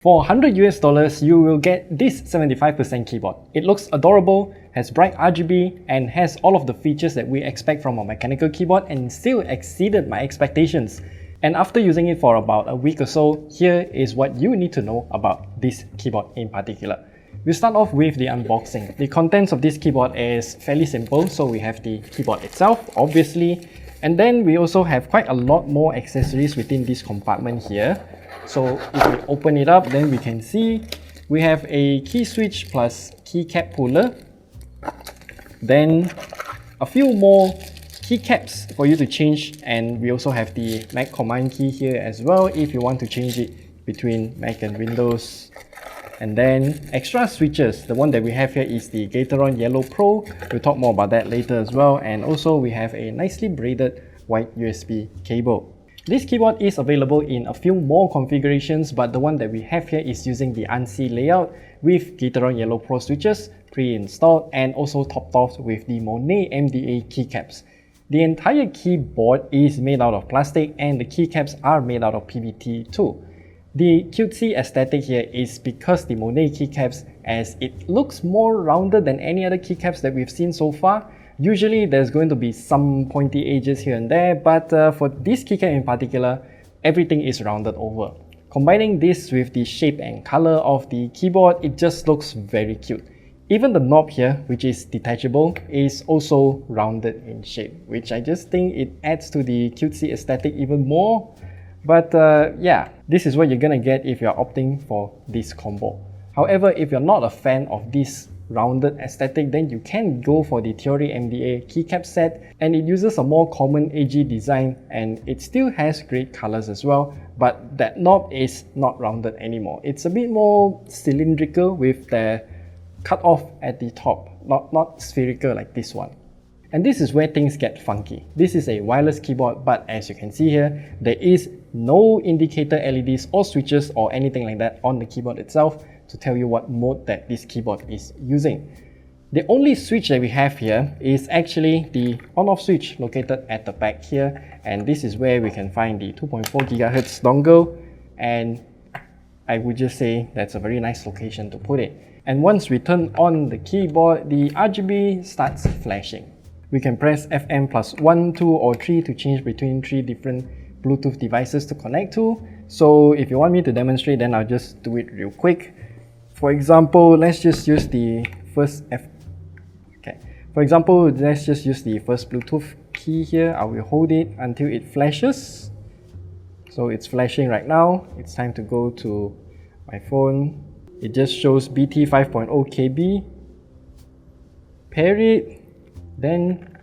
For $100 you will get this 75% keyboard. It looks adorable, has bright RGB, and has all of the features that we expect from a mechanical keyboard and still exceeded my expectations. And after using it for about a week or so, here is what you need to know about this keyboard in particular. We'll start off with the unboxing. The contents of this keyboard is fairly simple, so we have the keyboard itself, obviously, and then we also have quite a lot more accessories within this compartment here. So if we open it up, then we can see we have a key switch plus keycap puller, then a few more keycaps for you to change, and we also have the Mac command key here as well if you want to change it between Mac and Windows. And then extra switches. The one that we have here is the Gateron Yellow Pro. We'll talk more about that later as well. And also we have a nicely braided white USB cable. This keyboard is available in a few more configurations, but the one that we have here is using the ANSI layout with Gateron Yellow Pro switches pre-installed and also topped off with the Monet MDA keycaps. The entire keyboard is made out of plastic and the keycaps are made out of PBT too. The cutesy aesthetic here is because the Monet keycaps, as it looks more rounded than any other keycaps that we've seen so far. Usually there's going to be some pointy edges here and there, but for this keycap in particular, everything is rounded over. Combining this with the shape and color of the keyboard, it just looks very cute. Even the knob here, which is detachable, is also rounded in shape, which I just think it adds to the cutesy aesthetic even more. But yeah, this is what you're gonna get if you're opting for this combo. However, if you're not a fan of this rounded aesthetic, then you can go for the Theory MDA keycap set, and it uses a more common AG design and it still has great colors as well, but that knob is not rounded anymore. It's a bit more cylindrical with the cut off at the top, not spherical like this one. And this is where things get funky. This is a wireless keyboard, but as you can see here, there is no indicator LEDs or switches or anything like that on the keyboard itself to tell you what mode that this keyboard is using. The only switch that we have here is actually the on-off switch located at the back here, and this is where we can find the 2.4 GHz dongle, and I would just say that's a very nice location to put it. And once we turn on the keyboard, the RGB starts flashing. We can press FM plus 1, 2 or 3 to change between 3 different Bluetooth devices to connect to. So if you want me to demonstrate, then I'll just do it real quick. For example, let's just use the first Bluetooth key here. I will hold it until it flashes. So it's flashing right now. It's time to go to my phone. It just shows BT 5.0 KB. Pair it, then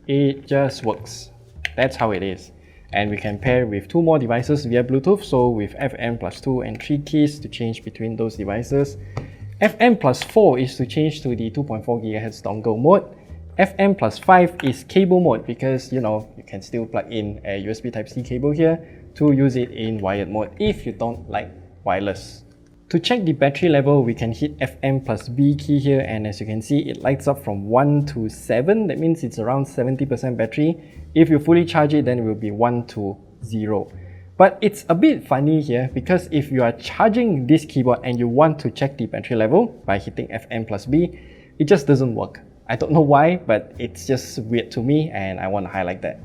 it just works. That's how it is. And we can pair with 2 more devices via Bluetooth, so with FM plus 2 and 3 keys to change between those devices. FM plus 4 is to change to the 2.4 GHz dongle mode. FM plus 5 is cable mode because, you know, you can still plug in a USB Type-C cable here to use it in wired mode if you don't like wireless. To check the battery level, we can hit FM plus B key here, and as you can see, it lights up from 1 to 7. That means it's around 70% battery. If you fully charge it, then it will be 1 to 0. But it's a bit funny here because if you are charging this keyboard and you want to check the battery level by hitting FM plus B, it just doesn't work. I don't know why, but it's just weird to me and I want to highlight that.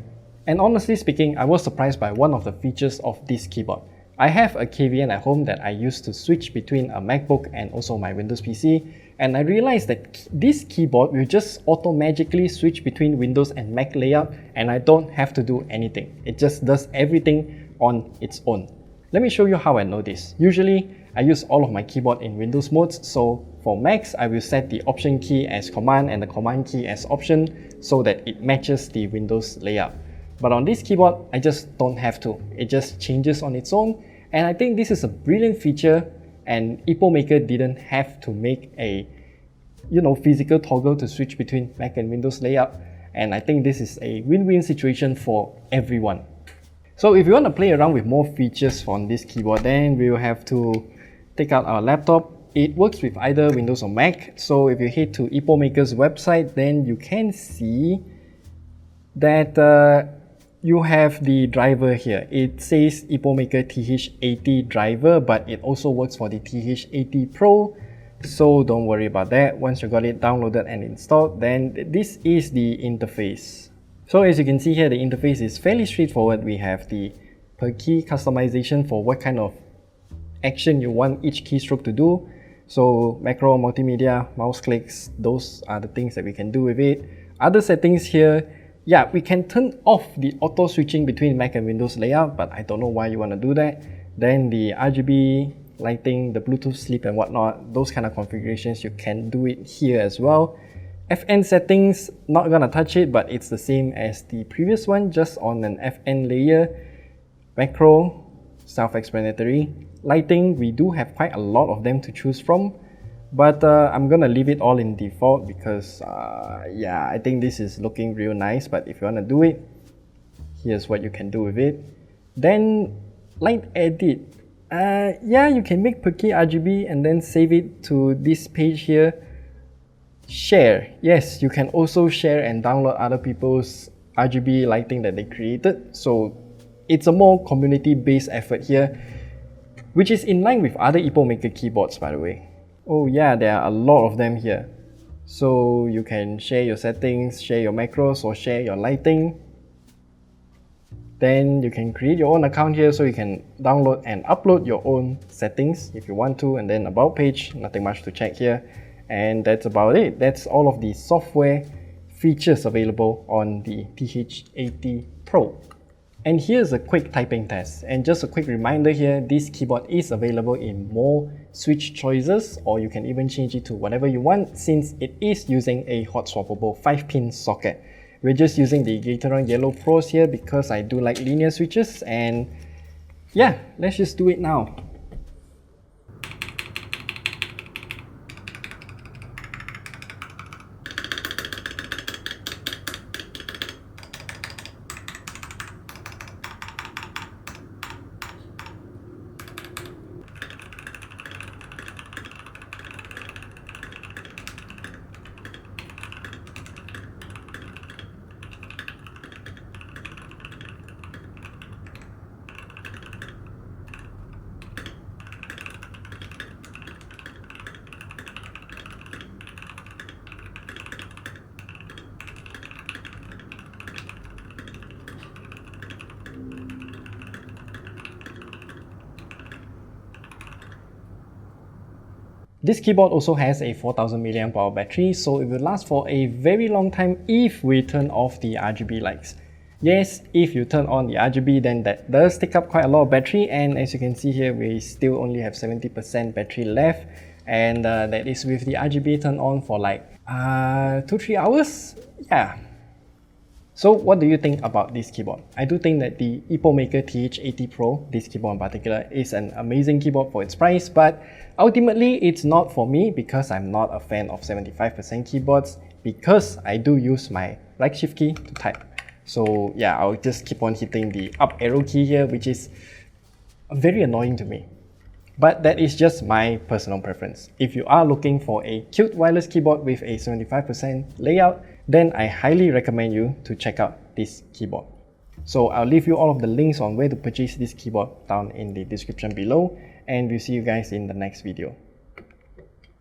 And honestly speaking, I was surprised by one of the features of this keyboard. I have a KVN at home that I use to switch between a MacBook and also my Windows PC, and I realized that this keyboard will just auto-magically switch between Windows and Mac layout, and I don't have to do anything. It just does everything on its own. Let me show you how I know this. Usually, I use all of my keyboard in Windows modes, so for Macs, I will set the Option key as Command and the Command key as Option so that it matches the Windows layout. But on this keyboard, I just don't have to. It just changes on its own. And I think this is a brilliant feature, and Epomaker didn't have to make a physical toggle to switch between Mac and Windows layout. And I think this is a win-win situation for everyone. So if you want to play around with more features on this keyboard, then we will have to take out our laptop. It works with either Windows or Mac. So if you head to Epomaker's website, then you can see that you have the driver here. It says Epomaker TH80 driver, but it also works for the TH80 Pro. So don't worry about that. Once you got it downloaded and installed, then this is the interface. So as you can see here, the interface is fairly straightforward. We have the per key customization for what kind of action you want each keystroke to do. So macro, multimedia, mouse clicks, those are the things that we can do with it. Other settings here, yeah, we can turn off the auto switching between Mac and Windows layout, but I don't know why you want to do that. Then the RGB, lighting, the Bluetooth sleep and whatnot, those kind of configurations, you can do it here as well. FN settings, not gonna touch it, but it's the same as the previous one, just on an FN layer. Macro, self-explanatory. Lighting, we do have quite a lot of them to choose from, but I'm gonna leave it all in default because yeah, I think this is looking real nice. But if you want to do it, here's what you can do with it. Then light edit, yeah, you can make per key RGB and then save it to this page here. Share, yes, you can also share and download other people's RGB lighting that they created. So it's a more community based effort here, which is in line with other Epomaker keyboards, by the way. Oh yeah, there are a lot of them here. So you can share your settings, share your macros, or share your lighting. Then you can create your own account here, so you can download and upload your own settings if you want to. And then about page, nothing much to check here. And that's about it. That's all of the software features available on the TH80 Pro. And here's a quick typing test. And just a quick reminder here, this keyboard is available in more switch choices, or you can even change it to whatever you want since it is using a hot swappable 5-pin socket. We're just using the Gateron Yellow Pros here because I do like linear switches, and yeah, let's just do it now. This keyboard also has a 4000 mAh battery, so it will last for a very long time if we turn off the RGB lights. Yes, if you turn on the RGB, then that does take up quite a lot of battery, and as you can see here, we still only have 70% battery left, and that is with the RGB turned on for like 2-3 hours. Yeah. So what do you think about this keyboard? I do think that the Epomaker TH80 Pro, this keyboard in particular, is an amazing keyboard for its price, but ultimately it's not for me because I'm not a fan of 75% keyboards, because I do use my right shift key to type. So yeah, I'll just keep on hitting the up arrow key here, which is very annoying to me. But that is just my personal preference. If you are looking for a cute wireless keyboard with a 75% layout, then I highly recommend you to check out this keyboard. So I'll leave you all of the links on where to purchase this keyboard down in the description below, and we'll see you guys in the next video.